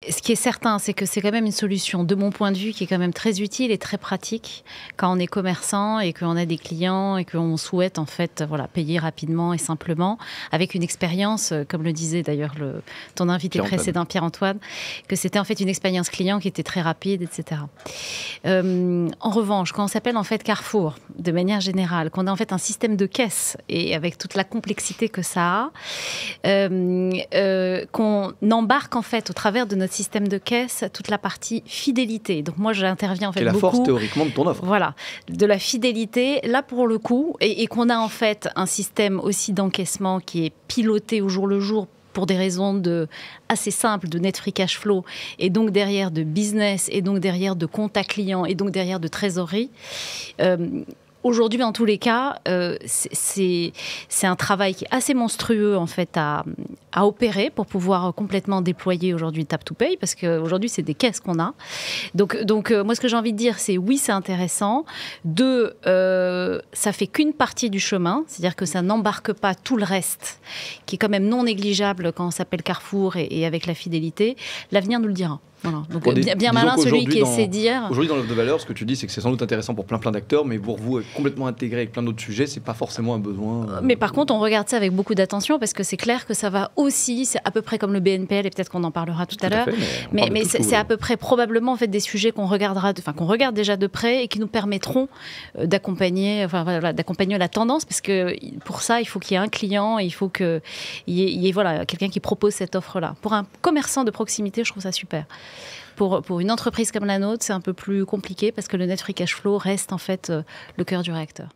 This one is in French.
Ce qui est certain, c'est que c'est quand même une solution, de mon point de vue, qui est quand même très utile et très pratique quand on est commerçant et qu'on a des clients et qu'on souhaite en fait payer rapidement et simplement, avec une expérience, comme le disait d'ailleurs ton invité précédent, Pierre-Antoine, que c'était en fait une expérience client qui était très rapide, etc. En revanche, quand on s'appelle en fait Carrefour, de manière générale, qu'on a en fait un système de caisse et avec toute la complexité que ça a, qu'on embarque en fait au travers de notre système de caisse toute la partie fidélité. Donc moi j'interviens en fait beaucoup. C'est la force théoriquement de ton offre. Voilà, de la fidélité. Là pour le coup, et qu'on a en fait un système aussi d'encaissement qui est piloté au jour le jour pour des raisons assez simples de net free cash flow, et donc derrière de business, et donc derrière de contact client, et donc derrière de trésorerie. Aujourd'hui, en tous les cas, c'est un travail qui est assez monstrueux en fait à opérer pour pouvoir complètement déployer aujourd'hui Tap to Pay, parce qu'aujourd'hui, c'est des caisses qu'on a. Donc moi, ce que j'ai envie de dire, c'est oui, c'est intéressant. Deux, ça fait qu'une partie du chemin, c'est-à-dire que ça n'embarque pas tout le reste, qui est quand même non négligeable quand on s'appelle Carrefour et avec la fidélité. L'avenir nous le dira. Voilà. Donc bien malin celui qui essaie de dire. Aujourd'hui, dans l'offre de valeur, ce que tu dis, c'est que c'est sans doute intéressant pour plein d'acteurs, mais pour vous, être complètement intégré avec plein d'autres sujets, c'est pas forcément un besoin. Mais par contre, on regarde ça avec beaucoup d'attention parce que c'est clair que ça va aussi, c'est à peu près comme le BNPL et peut-être qu'on en parlera tout à l'heure. Mais c'est à peu près probablement en fait des sujets qu'on regardera, qu'on regarde déjà de près et qui nous permettront d'accompagner, d'accompagner la tendance, parce que pour ça, il faut qu'il y ait un client, il faut qu'il y ait quelqu'un qui propose cette offre-là. Pour un commerçant de proximité, je trouve ça super. Pour une entreprise comme la nôtre, c'est un peu plus compliqué parce que le net free cash flow reste en fait le cœur du réacteur.